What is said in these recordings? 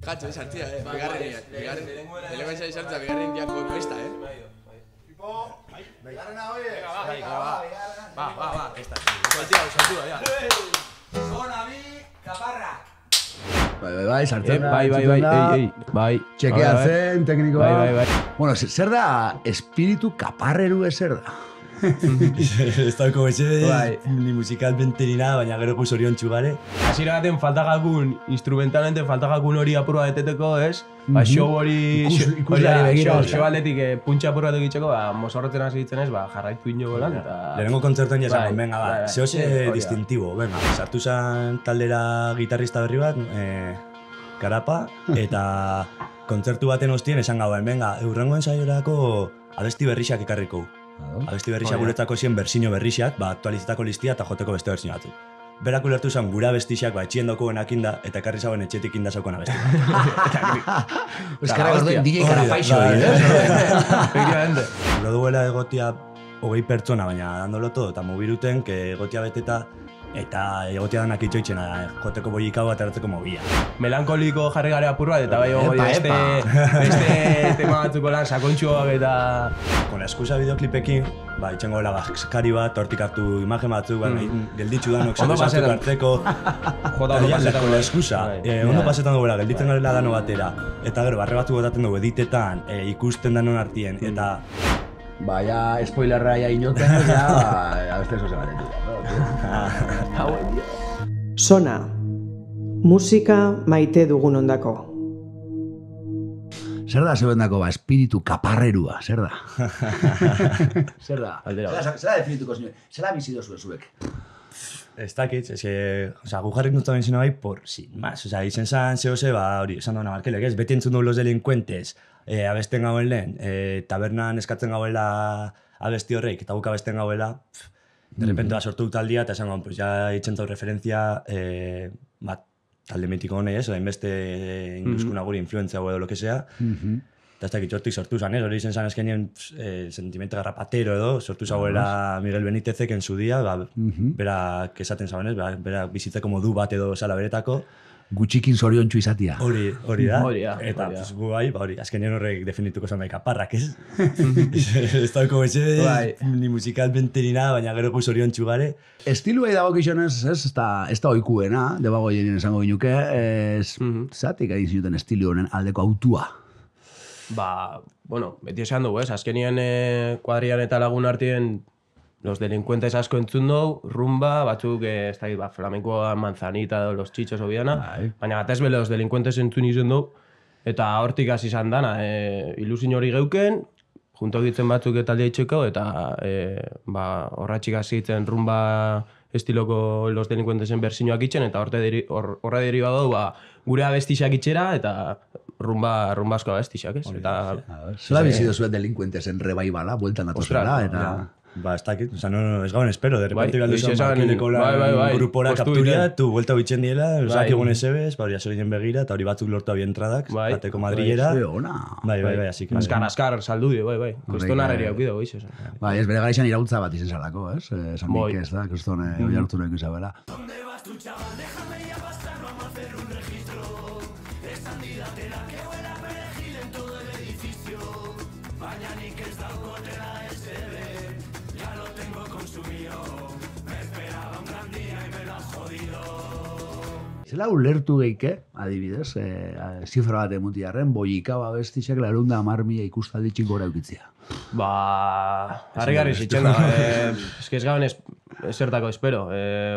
Katxo, sartzia, Lehenengo izan sartzea, bigarren jako ekoizta, Tipo, bigarrena, oie. Va, esta. Saltua, ya. Zona bi, kaparra. Bai, sartzen da. Bai. Txekeatzen, teknikoa. Bai. Bueno, zer da espiritu kaparreru zer da? Ez dauko betxe, ni musikalmente ni nada, baina gero guzorion txugare. Hasiera baten faltagakun, instrumentalmente faltagakun hori apurua beteteko, ez? Ba, show hori... Ikuslari begira. Show aldetik puntxa apurua egiteko, mozorrotzen hasi ditzen ez, jarraitu ino golan, eta... Lehenengo kontzertuan jasan, venga, zehose distintibo, venga. Sartu zan taldera gitarrista berri bat, Karapa, eta kontzertu baten ostien esan gauen, venga, eurrengo ensaiorako abesti berrixak ekarriko. Abesti berrixak guretzako zien bersino berrixak, aktualizetako listia eta joteko beste bersino batzuk. Berak ulertu zen gura bestixak, etxien daukoen akinda, eta ekarri zauen etxetik indazaukon abesti bat. Euskara gorduen DJ Karapaixo. Efectivamente. Lo duela egotia 20 pertsona, baina dandolo todo, eta mobiruten, egotia beteta, eta egotia danak itxoitzena, joteko boikau ateratzeko mobila. Melankoliko jarri gare apurua, eta bai beste tema batzuko lan sakontxuak eta... Con la excusa videoklipekin, itxengo dela baskari bat, hortik hartu imagen batzuk, gelditzu danok sartu hartzeko. Con la excusa, ondo pasetan dugu gelditzen garela dano batera. Eta gero, barre batzuk botaten dugu editetan, ikusten danon artien, eta... Ja, spoilerra ja inoten, beste eso se batetu. Sona, musika maite dugun ondako. Zer da zegoendako, espiritu kaparrerua, zer da? Zer da? Zer da definituko zinuen? Zer da bizido zuek? Ez dakit, gu jarrik dut taben bai, por sin más. Izen zan zehose, hori, esan dauna markelek ez, beti entzun dugu los delincuentes, abesten gauen lehen, tabernan eskatzen gauela abesti horreik, eta guk abesten gauela, de repente sortu dut aldia, eta esan gauen, pues ya itzen zau referentzia, talde mitiko honei ez, hainbeste ingruskuna guri influentzia edo lo que sea, eta ez dakit hortik sortu zan, hori izen zan eskenien sentimente garrapatero edo, sortu zauela Miguel Benítezek en su dia, berak esaten zauen ez, berak bizitzeko modu bat edo sala beretako, gutxikin zoriontsu izatia. Hori da. Eta gu bai, azkenean horrek definituko zan bai kaparrak, ez? Ez dauko betxe, ni musikalmente ni nada, baina gero gu zoriontsu gare. Estiluei dago kixonez, ez da oikuena, debago jenien esango ginuke, zatik egin zinuten estilu honen aldeko autua. Beti esan dugu, ez? Azkenean kuadrian eta lagun artien los delincuentes asko entzun dugu, rumba, batzuk, ez da, flamenkoa, manzanita, los chichos obiana, baina batez bele los delincuentes entzun izan dugu, eta hortik hasi izan dana, ilusin hori geuken, junto egitzen batzuk eta aldea itxeko, eta horratxik hasi itzen rumba estiloko los delincuentesen bersinoak itxen, eta horra deriba dugu, gure abestixak itxera, eta rumba asko abestixak, ez? Zela bizido zuen delincuentesen rebaibala, bueltan datozela, eta... Ez dakit, ez gauen espero, de repente galdu zan markeleko grupora kapturia, tu vuelta bitxen diela, osak egun esebez, hori aso ginen begira, eta hori batzuk lortu abi entradak, bateko Madrilera. Bai, así que... Azkar, saldu dio, bai. Kriston harreri aukido, goiz. Ez bere gara izan irautza bat izen salako, ez? Esan nik ez da, Kriston hori hartu noik izabela. Zela ulertu geike, adibidez, zifra bat emutiarren, boikau abestixak 110.000 ikustaldi txingora eukitzia. Harri zitzen da. Ez gaben ezertako espero.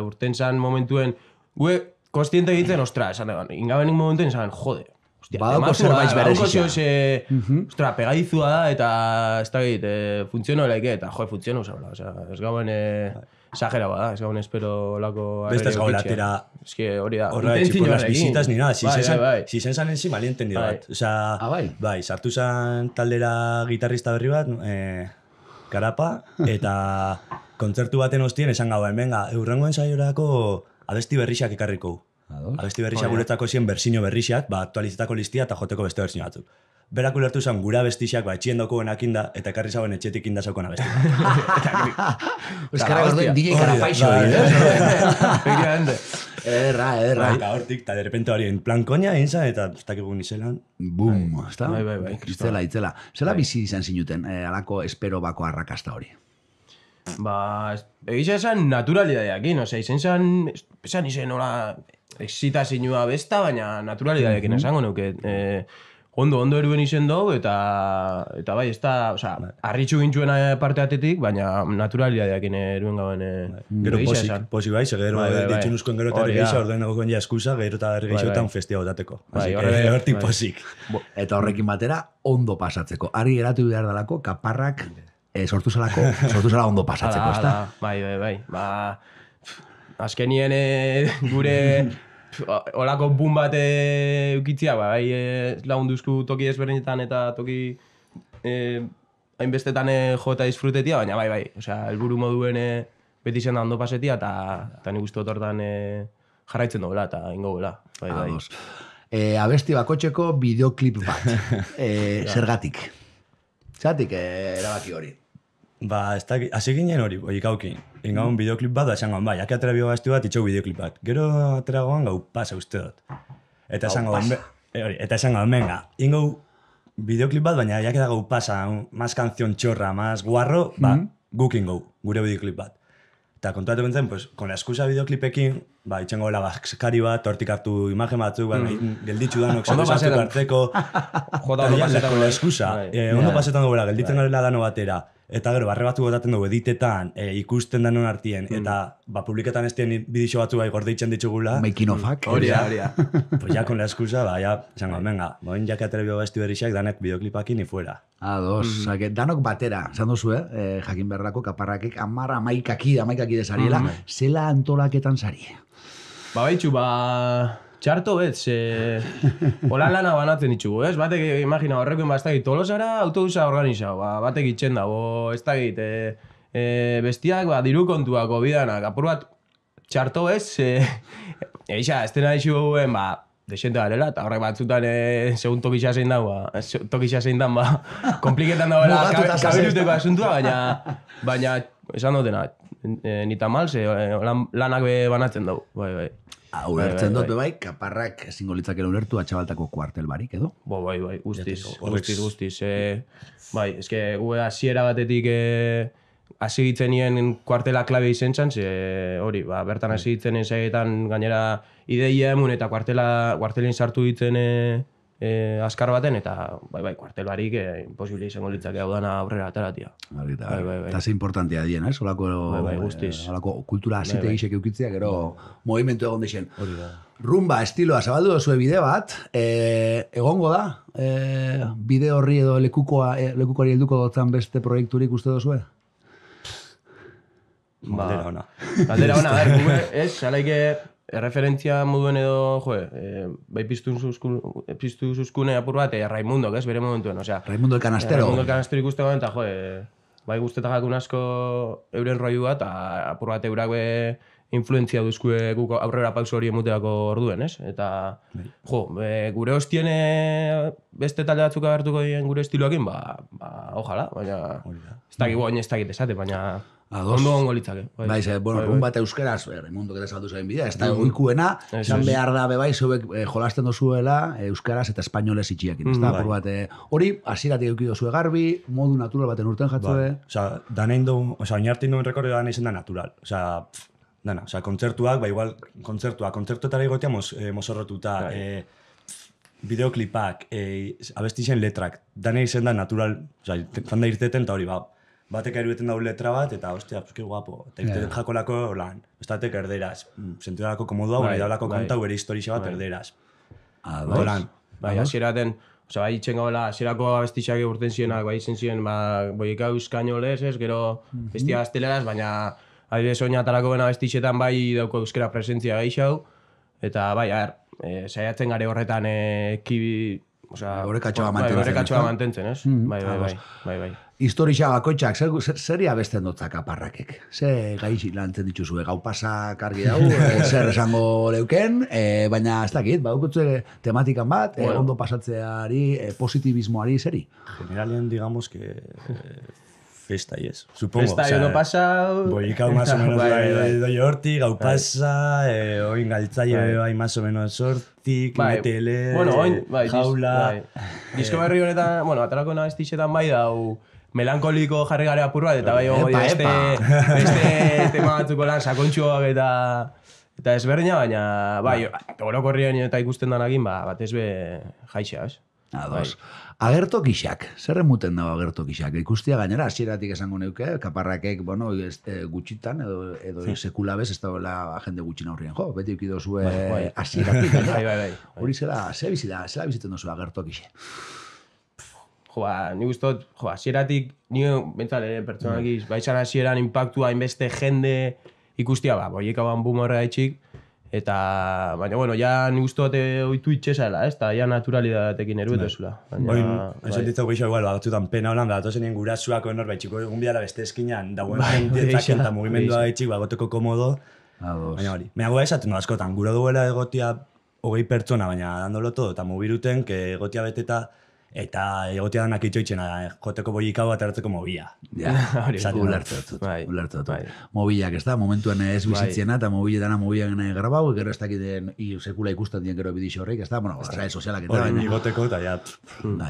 Urten zan momentuen, gue konstiente egiten, ostra, esan egan, ingabenik momentuen esan, jode. Badauko zerbait berezia. Ostra, pegaizua da, eta ez da gait, funtziono laike, eta jode, funtziono zabla. Ez gaben... Exagera bada, ez gauen espero lako... Beste ez gauen atera... Ez que hori da... Horra etxiko las visitas ni nada. Si zen zan enzi mali entendido bat. Bai, sartu zan taldera gitarrista berri bat, Karapa, eta kontzertu baten ostien esan gauen, venga, eurrengo ensaiorako abesti berrixak ekarriko. Abesti berrixak guretzako zien bersino berrixak, aktualizetako listia eta joteko beste bersino batzuk. berak ulertu zen gura bestixak, etxien daukoen akinda, eta ekarri zauen etxetik inda zaukona besti bat. Euskara gorduen DJ Karapaixo. Efectivamente. Erra. Eta hortik, eta derrepente hori, en plan koña egin zen, eta ez dakigun izelan. Bum, ez da? Bai. Itzela. Zela bizi izan zinuten, alako espero bako arrakasta hori? Egisa esan naturalidadeakin, esan izen hola exita zinua besta, baina naturalidadeakin esango nuke. Ondo eruen izen dugu, eta bai, ez da, harritxu gintxuen parteatetik, baina naturalidadeakin eruen gauen gero posi bai, gero ditxun uzkoen gero eta herri geisha, orduen dagoen ja eskusa, gero eta herri geixotan festia botateko. Hortik posik. Eta horrekin batera, ondo pasatzeko. Ari geratu behar dalako, kaparrak sortu zela ondo pasatzeko, ez da? Bai. Azkenien gure olako bun bat eukitzia, bai, lagunduzku toki ezberdinetan eta toki hainbestetan jo eta disfrutetia, baina bai, helburu moduen beti zen da ondo pasetia, eta nik uste hortan jarraitzen dugula, eta ingo gula. Abesti bakotxeko bideoklip bat, zergatik? Zergatik erabaki hori? Hasi ginen hori, ikaukin. Ingaun bideoklip bat, da esan gaun, bai, jake atera biogaztu bat, itxau bideoklip bat. Gero atera goan gau pasa uste dut. Eta esan gaun, venga, ingau bideoklip bat, baina jake da gau pasa, más canción txorra, más guarro, guk ingau, gure bideoklip bat. Eta kontuatu bentzen, pues, con la excusa bideoklipekin, itxengo la baxkari bat, hortik hartu imagen batzuk, gelditxu danok, zatzuk hartzeko, con la excusa, ondo pasetan dugu, gelditzen garela dano batera, eta gero, barre batzuk gotaten dugu editetan, ikusten danon artien, eta publiketan ez dien bidixo batzuk gordeitzen ditugula. Making ofak. Horia. Pues ya con la excusa, esango, venga, boin jake aterebio gaztu berixak, danek bideoklipakin ni fuera. Danok batera, esan duzu, jakin berrako kaparrakek, 11 desariela, zela antolaketan sarie? Baitxu, txarto betz, hola lana banatzen ditugu, ez? Batek, imagina, horrekoen ez Tolosara autobusa organizau, batek itxen dago, ez dakit, bestiak, diru kontuako bidanak, apur bat, txarto betz, ez dena dixuguen, desente garela, eta horrek batzutan, segun tokisa zein dan, kompliketan dagoela kabiruteko asuntua, baina, esan dutena, nita mal, lanak banatzen dugu, bai. Ulertzen dut, bai, kaparrak ezingo litzakela ulertu atxabaltako kuartel barik, edo? Bai, guztiz. Bai, eske gu hasiera batetik hasi gitzen nien kuartela klabe izen zan, hori, bertan hasi gitzen ezagetan gainera ideia emun eta kuartelin sartu ditzen azkar baten, eta bai, kuartel barik imposible izango litzake hau dana aurrera ateratia. Eta ze importantea dien, ez? Olako kultura azite gisek eukitzea, gero movimentu egon dixen. Rumba estiloa zabaldu duzue bide bat, egongo da, bide horri edo lekukoari helduko dotzan beste proiekturik uste duzue? Galdera ona. Galdera ona, gube, ez, alaike referentzia moduen edo, bai piztu zuzkune apur bat, Raimundok, ez, bere momentuen, osea. Raimundo el Canastero. Raimundo el Canastero ikuste goen, eta bai guztetak akun asko euren roiu bat, apur bat eurak influentzia duzkue guk aurrera pauso hori emuteako orduen, ez? Eta, gure hostien beste talde batzuk agertuko dien gure estiloakin, ojala, baina ez dakit esate, baina ondo gongo litzake. Rumba eta euskeraz, Raimundo eta saldu zain bidea, ez da goikuena, zan behar da bebai, zeuek jolasten dozuela euskaraz eta espainoles itxiakin, ez da? Hori, hasieratik eduki dozue garbi, modu natural baten urten jatzue. Danein du, oinartin duen rekordio da nahi zen da natural. Dana, kontzertuak, igual kontzertuetara egotea mozorrotuta, bideoklipak, abestixen letrak, dana izan da natural, zanda irteten, eta hori, batek erueten daun letra bat, eta hostia, pues que guapo, eta irteten jakolako lan, bestatek erderaz, senturalako komodua, bai daulako kontau bere historia bat erderaz. Bai, hasieraten, bai itxen gaudela, hasierako abestixak urten zienak, bai izen ziren, boika euskainolez, ez, gero bestia gazteleraz, baina adibidez oinatarako bena bestixetan bai dauko euskera presentzia gehiago, eta bai, saiatzen gare horretan Orekatxoa mantentzen. Orekatxoa mantentzen, ez? Bai. Historia bakoitzak, zer abesten dotzak aparrakek? Ze gaixi lantzen dituzue, gau pasak argi dau, zer esango leuken, baina ez dakit, badukutze tematikan bat, ondo pasatzeari, positibismoari, zeri? Generalien, digamos que... Festa y eso, supongo. Festa y uno pasa... Boicao más o menos doi horti, gau pasa, oin galtzaile bai más o menos hortik, metele, jaula... Disko berri honetan, atarako nabestixetan bai dau melankoliko jarri gare apur bat, eta bai beste tema batzuko lan sakontxuak eta ezberdina, baina bai, orokorrien eta ikusten danakin, batez be jaixea, ez? Ados. Agertokixak, zer emuten dago agertokixak? Ikustia gainera, hasieratik esango neuke, kaparrakek, gutxitan, edo sekula bez, ez dagoela jende gutxin aurrien, beti eukidozue hasieratik. Hori zela biziten dozu agertokixe? Nik ustot, hasieratik, nire bentsale, pertsonakiz, baizan hasieran impactua hainbeste jende ikustia, boiek hauan boom horrega etxik, eta, baina, ja nik ustot oitu itxezala, eta ja naturalidadetekin eruetozula. Oin, esentitzau geixo, batzutan pena holan, tozenien gurasuako enor, baitxiko egun biala beste eskinan, dagoen jentietzak eta mugimendua etxik, goteko komodo, baina hori. Meagoa esaten askotan, gura duela egotia 20 pertsona, baina dandolo todo, eta mobiruten, que egotia beteta, eta egotia danak itxoitzena, joteko boikau bat hartzeko mobila. Ulertu dut. Mobilak, ez da, momentuen ez bizitziena, eta mobiletana mobilak grabau, gero ez dakiten sekula ikusten dien gero bidixo horreik, ez da, sare sozialak eta baina. Hori igoteko, eta ja,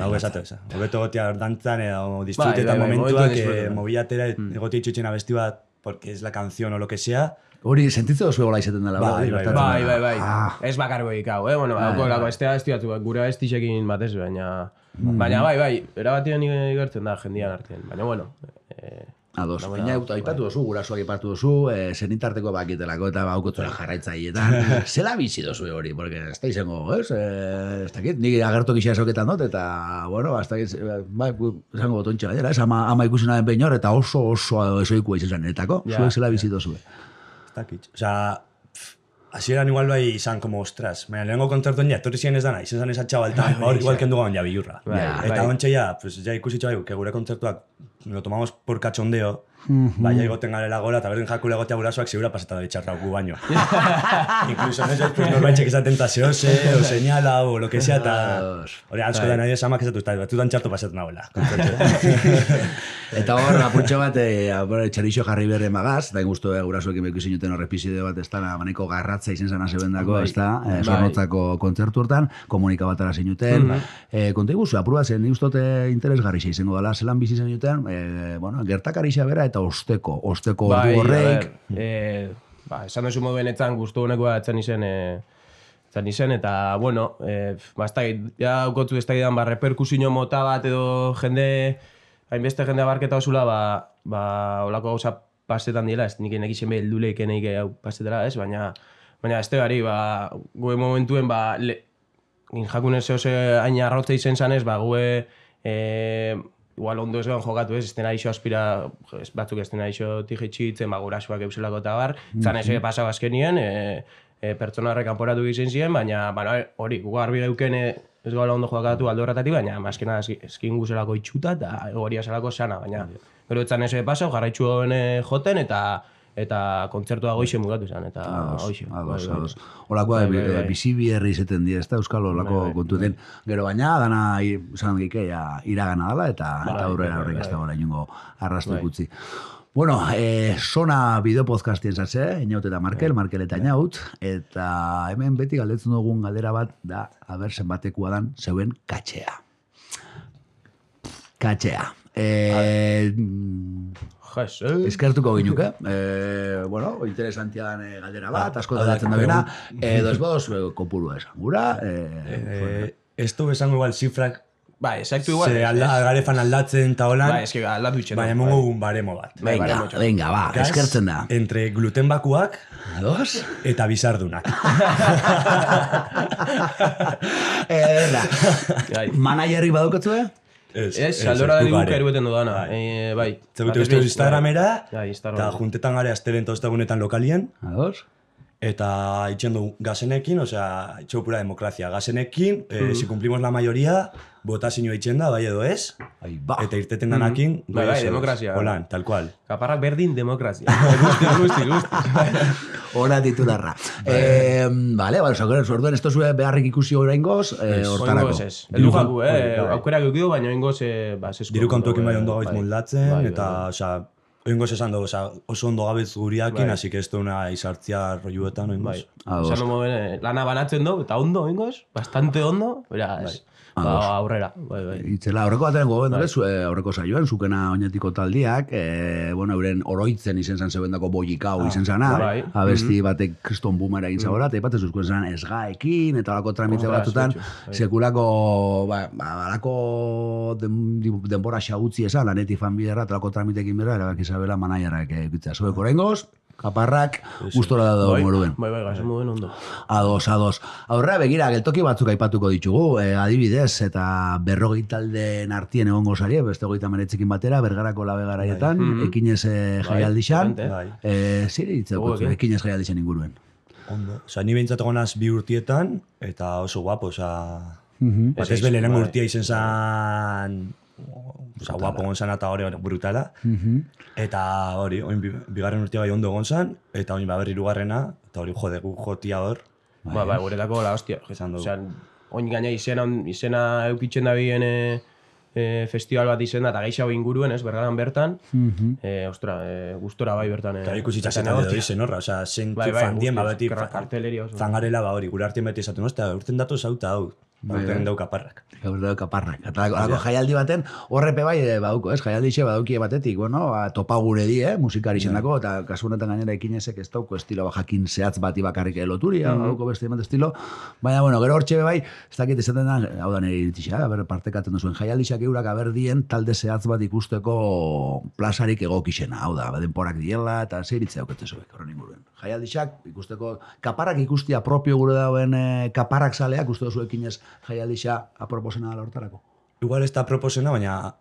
hau esatu eza. Hobeto egotia dantzan, edo disfrutetan momentuak, mobilatera egotia itxoitzena besti bat, porque es la canción o lo que sea. Hori, sentitze dozu egola izaten dela. Bai. Ez bakar boikau, lako estea estiatu, gure estixekin batez, baina... Baina bai, erabatien igertzen da jendian artean, baina bueno... Ados, baina aipatu dozu, gurasoak aipatu dozu, zenitarteko bakitelako eta baukotzera jarraitzaietan. Zela bizi dozu hori, porque ez da izango, ez? Ez dakit, nik agertokixea esoketan dut, eta, bueno, ez dakit, izango botontxe gainera, ez? Ama ikusina den behin hor, eta oso esoikua izan zanetako. Zuek zela bizi dozu. Ez dakit, hasieran igual bai izan como ostras, baina lehenko kontzertuen ja, etorri ziren ez dana, izan esa txabaltan, hor igual kendu gaun ja bilurra. Eta ontsa ja, ikusi txabai, que gure kontzertuak lo tomamos por cachondeo, baina egoten garela gola, eta berdin jakule egotea gurasoak segura paseta de txarra gu baino. Incluso norbaitxek izaten taseose, o señala, o lo que sea, eta hori asko da nahi esamak ezatu, eta batutan txartu pasetan nagoela. Eta hor, apurtxo bat, txarixo jarri berre magaz, eta ingustu gurasoekin beku zinuten horrepizide bat, ez da, maneko garratza izen zana zebendako, ez da, zornotzako kontzertu hortan, komunika batara zinuten. Konta iguzu, apur bat zen, igustote interesgarri izango dela, zelan bizi zinuten, gertakarixa bera, eta osteko ordu horreik. Esan duzu moduen etzan guztu honekoa etzan izen, eta, bueno, ja ukotzu ez da gidan, reperkusio mota bat edo hainbeste jende abarketa osula, olako gauza pasetan dira, ez nik enekizen behel duleik eneik pasetara, ez, baina ez tegari, gue momentuen, injakun ez zehoz hain arrotza izen zanez, gue igual ondo ez gehan jokatu ez, estena iso aspira, batzuk estena iso tijitxitzen, gurasuak euselako eta bar, zan ez pasau azkenien, pertsona horrek kanporatu gizen ziren, baina hori, gu garbi geuken ez gaula ondo jokatu aldo horretatik, baina maskena eskin guzelako itxuta eta egoria zelako sana, baina gero etzan ez pasau, jarraitxu honen joten eta kontzertua goixe mugatu zen, eta goixe. Ados. Olakoa, bizibierri izaten dira, ez da, Euskal olako kontuten. Gero baina, dana, zan geikea, iragana dela, eta aurrera horrek ez da gora inungo arrastu ikutzi. Bueno, Sona bideopodcastien zatze, Inaut eta Markel eta Inaut, eta hemen beti galdetzen dugun galdera bat, da, haber zenbatekua dan, zeuen katxea. Eskertuko ginuke. Bueno, interesantia dan galdera bat, asko galdatzen da bena, edo ez boz, kopuru esan gura. Esto esango igual zifrak, exacto igual. Garefan aldatzen eta holan. Eski aldatu itxen. Baina emongo un baremo bat. Venga, eskertzen da. Entre gluten bakuak eta bizardunak. Managerri badukatzu, Ez, aldora da diguk erueten dudana. Bai. Zegute uste Instagramera, eta juntetan gare astelen toztagunetan lokalien. eta itxen du gazenekin, osea, itxeu pura demokrazia. Gazenekin, si cumplimos la mayoría, botazioa itxen da, bai edo ez, eta irteten danakin, bai, demokrazia. Holan, tal cual. Kaparrak berdin demokrazia. Guzti. Hora titularra. Vale, orduen, esto zue beharrik ikusi oraingoz, hortarako. Oraingoz ez. Eldu jaku, aukerak eukidu, baina oraingoz sesko. Diru kantuekin bai ondo gaiz moldatzen, eta, osea, oingoz esan dugu, oso ondo gabez guriakin, así que ez duena izartzia rolluetan, oingoz. Esan dugu, lana banatzen dugu, eta ondo, oingoz, bastante ondo, beraz, aurrera. Itzela, aurreko batean gogoen dure, aurreko saioan, zukena oinetiko taldiak, euren oroitzen izen zan zebendako boikau izen zana, abesti batek kriston boomera egin zabora, eta ipatzen zuzkuen zan esgaekin, eta alako tramite batutan, sekulako, alako denbora xagutzi esan, lanetik fan biderra, eta alako tramitekin bera, erabak Isabela manaiarrak egitzea. Zoek oraingoz, kaparrak gustora da dago moruen. Bai, gazen muden ondo. Ados. Aurra, begira, geltoki batzuk aipatuko ditugu, adibidez, eta 40 taldeen artien egongo zarie, beste 39ekin batera, Bergarako labe garaietan, ekinez jaialdixan, zire hitzeko, ekinez jaialdixan inguruen. Ondo. Osa, ni behintzat egonaz 2 urtietan, eta oso guapo, osa... Batez belenengo urtia izen zan... Osa, guapo gonzan eta hori brutala. Eta hori, oin bigarren urtia bai ondo gonzan, eta oin baber irugarrena, eta hori jode gu jotia hor. Bai, guretako la hostia. Osea, oin gaina izena eukitzen da bien festival bat izena, eta geixau inguruen, ez, Bergaran bertan. Ostra, gustora bai bertan. Eta ikusitzazen edo izen horra, osea, zentu fandien, beti zangarela ba hori, gure artien beti esaten, ostia, urten datu zauta hau. Urten dau kaparrak. Eta alako jaialdi baten, horrepe bai badauko, ez? Jaialdi xe badaukie batetik, bueno, topa gure di, musikari zenako, eta kasu honetan gainera ekinezek ez dauko estilo jakin zehatz bati bakarrik loturia, badauko beste emat estilo, baina, bueno, gero hortxe bai, ez dakit esaten da, hau da nire iritixea, partekatzen duzuen, jaialdi xak eurak aberdien talde zehatz bat ikusteko plazarik egokixena, hau da, denporak diela, eta zeiritzea auketze zuek, horren inguruen. Jaialdi xak ikusteko, kaparrak ikustia propio gure dauen kaparrak zaleak, uste duzu ekinez jaialdixa aproposena da hortarako? Igual ez da aproposena, baina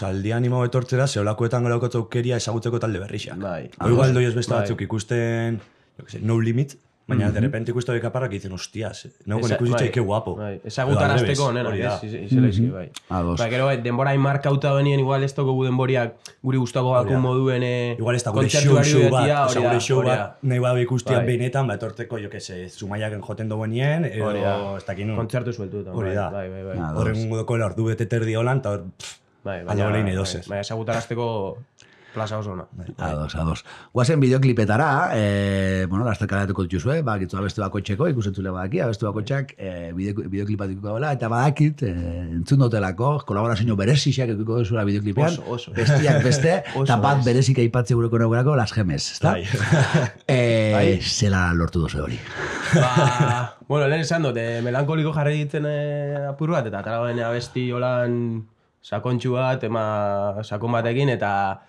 aldi animo etortzera, zeolakoetan gero aukeria ezagutzeko talde berrixa. Igual doioz beste batzuk ikusten, No Limit, baina de repente ikusten hori kaparrak egiten, hostias, nago ikusitza ike guapo. Ezagutarazteko, nena, izela izki, bai. Gero, denbora inmarkauta benien, igual ez toko gu denboriak guri gustako gako moduen igual ez da gure show bat, nahi badu ikustia benetan, etorteko, jo que se, Zumaiaken joten duenien, edo, ez dakin, kontzertu sueltu. Hori da. Horren gudoko ordu bete terdi holan, eta hor, aldo lehin edozez. Baina ezagutarazteko plaza oso ona. Ados. Guazen bideoklipetara, lasterkaratuko dituzue, bakitzu abestu bakotxeko, ikusentzule badaki, abestu bakotxak bideoklipatik dela, eta badakit, entzun dotelako, kolaborazio berezixak ekuko duzula bideoklipean, bestiak beste, eta bat berezik aipatze gureko nagoelako, Las Gemes, ezta? Zela lortu dozu hori. Bueno, lehen esan dut, melankoliko jarri ditzen apur bat, eta taragoen abesti holan sakontxu bat, sakon batekin, eta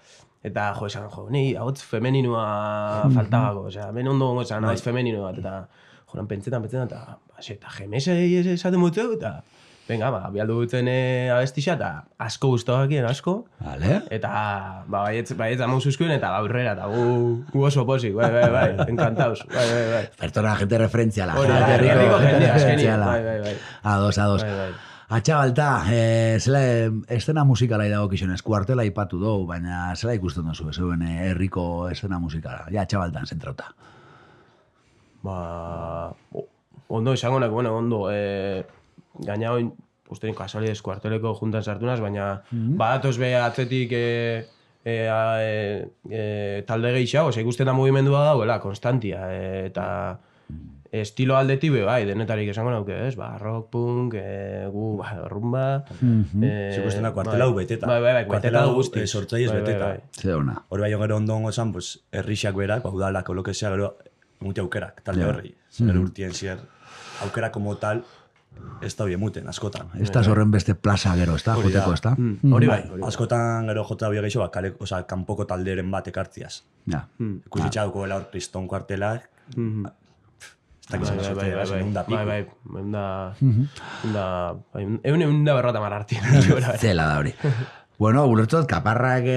jo, esan, ni hauts femeninua faltagako, osea, ben ondo gongo esan, hauts femeninu bat, eta joran pentsetan, eta gemese esaten mutu, eta venga, bialdu duten abestixa, eta asko guztogakien, asko. Eta, baietz amau zuzkuen, eta aurrera, eta gu oso posik, bai, encantaus, bai. Pertona, gente referentziala. Herriko jendea, azkenia, bai. Ados. Atxabalta, zela estena musikala idago kizionez, kuartela ipatu dugu, baina zela ikusten duzu, zeuen herriko estena musikala, atxabaltan zentrauta. Ondo, esango nahi, ondo, gaina hori, ustein kasualidez kuarteleko juntan sartunaz, baina badatoz beha atzetik talde gehiago, ikusten da mugimendua dauela, konstantia, eta estilo aldetik bai, denetarik esango nauke, ez? Rock, punk, rumba... Zikusten da, kuartela hau beteta. Bai, kuartela hau guzti. Sortzaiez beteta. Zeona. Hori bai, gero ondongo zan, herrixak berak, udalak, lo que sea, gero, muti aukerak, talde horri. Gero urtien zier, aukerak como tal, ez da biemuten, askotan. Ez da zorren beste plaza gero, ez da, joteko, ez da? Hori bai. Askotan gero jota bia gehiago, kanpoko talderen bat ekartziaz. Ikusitxa duko hor kriston kuartelak, Bai, eunda berrota marartien. Zela da hori. Bueno, ulertzat, kaparrak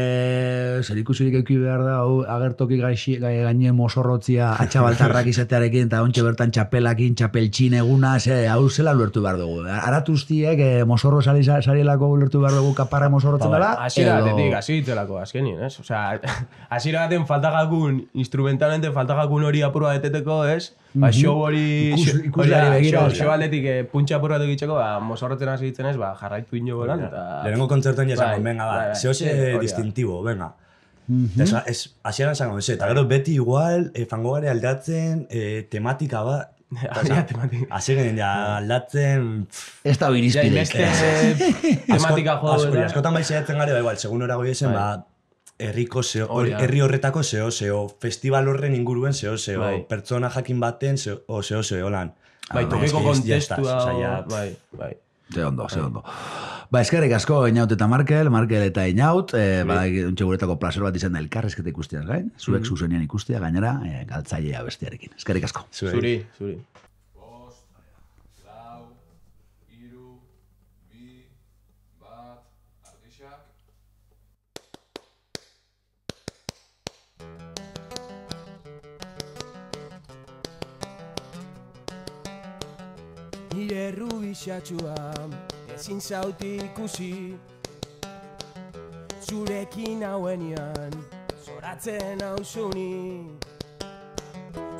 zerikusirik euki behar da, agertoki gaine mosorrotzia atxabaltarrak izatearekin, eta ontxe bertan txapelakin, txapeltxin eguna, hau zela ulertu behar dugu. Aratuztiek mosorro sarielako ulertu behar dugu kaparra mosorrotzen dela? Asira batetik, hasi ditzelako, azkenin, ez? Osea, asira baten faltagakun, instrumentalmente faltagakun hori apurua deteteko, ez? Show hori... Ikuslari begira. Show aldetik puntxa apuratu egiteko, mosorrotzen hasi ditzen ez, jarraitu ino golan, eta... Lehenengo kontzertuan jazakon, venga, zehose distintibo, venga. Hasieran zango, eta gero beti igual, fango gare aldatzen, tematika bat, hasi genen aldatzen... Ez da birizpideik. Tematika jodu. Askotan bai zehatzen gare, igual, segun horago esen, herri horretako zeo, festival horren inguruen zeo, pertsona jakin baten zeo, lan. Bai, tokiko kontestua, bai. Ze ondo. Ba, eskerrik asko Einaut eta Markel eta Einaut, untxe guretako placer bat izan da elkarrezketa ikusteaz gain, zuek zuzenian ikustea gainera, galtzailea bestearekin. Eskerrik asko. Zuri. Nire rubixatxua ezin zauti ikusi, zurekin hauenian zoratzen hauzuni.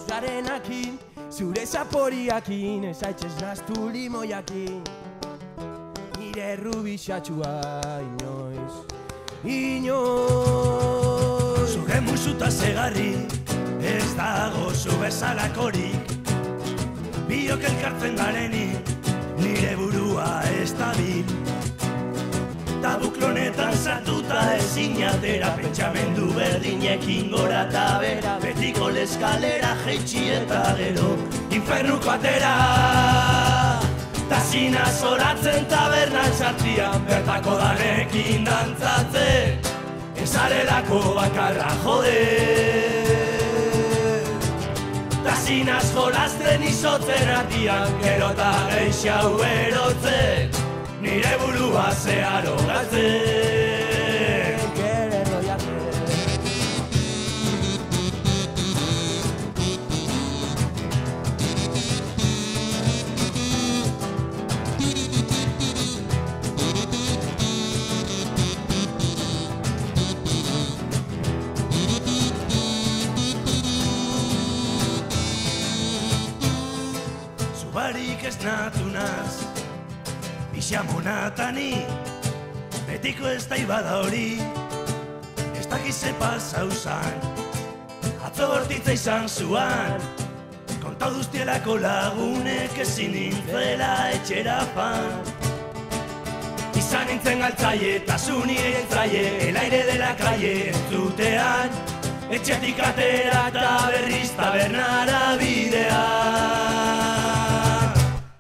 Zuzarenakin, zure zaporiakin, ezaitxez naztu limoiakin. Nire rubixatxua inoiz. Zure musuta zegarri, ez dago zu bezalakorik. Biok elkartzen garenik, nire burua ez dabil. Tabuklonetan sartuta ezin atera, pentsamendu berdinekin gora eta bera. Betiko l'eskalera jeitsi eta gero, infernuko atera. Tasina zoratzen tabernan sartian, bertako danekin dantzatzen. Ezarelako bakarra jode. Tasinaz jolazten izotzen artian, gero eta geixau erotzen, nire burua zeharo galtzen. Barik ez natunaz, biziamonatani, betiko ez da ibada hori, ez dakize pasau zan, atzo bortitza izan zuan, kontau duztielako lagunek ezin nintzela etxera fan. Izan nintzen galtzaile eta zuni entzaile, el aire de la calle entzutean, etxetik atera eta berriz tabernara bidean.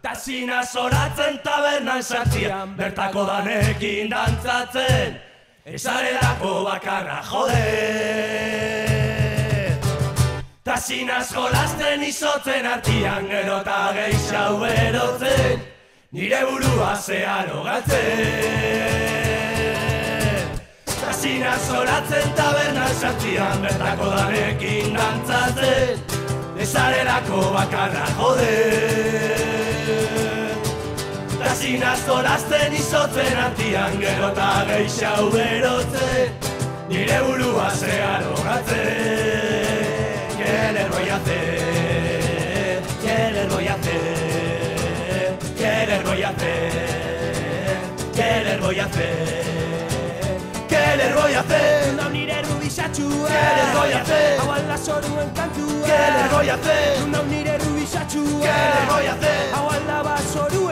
Tasina zoratzen tabernan sartzian, bertako danekin dantzatzen, ezarelako bakarra jode. Tasinaz jolazten izotzen artian, gero eta geixau erotzen, nire burua zeharo galtzen. Tasinaz zoratzen tabernan sartzian, bertako danekin dantzatzen, ezarelako bakarra jode. Tasinaz jolazten izotzen artian, gero eta geixau berotzen, nire burua zeharo galtzen. ¿Qué les voy a hacer? ¿Qué les voy a hacer? ¿Qué les voy a hacer? ¿Qué les voy a hacer? ¿Qué les voy a hacer? Nau nire rubixatxua, ¿qué les voy a hacer? Hau alda zoruen kantua, ¿qué les voy a hacer? Nau nire rubixatxua, ¿qué les voy a hacer? Hau alda basoru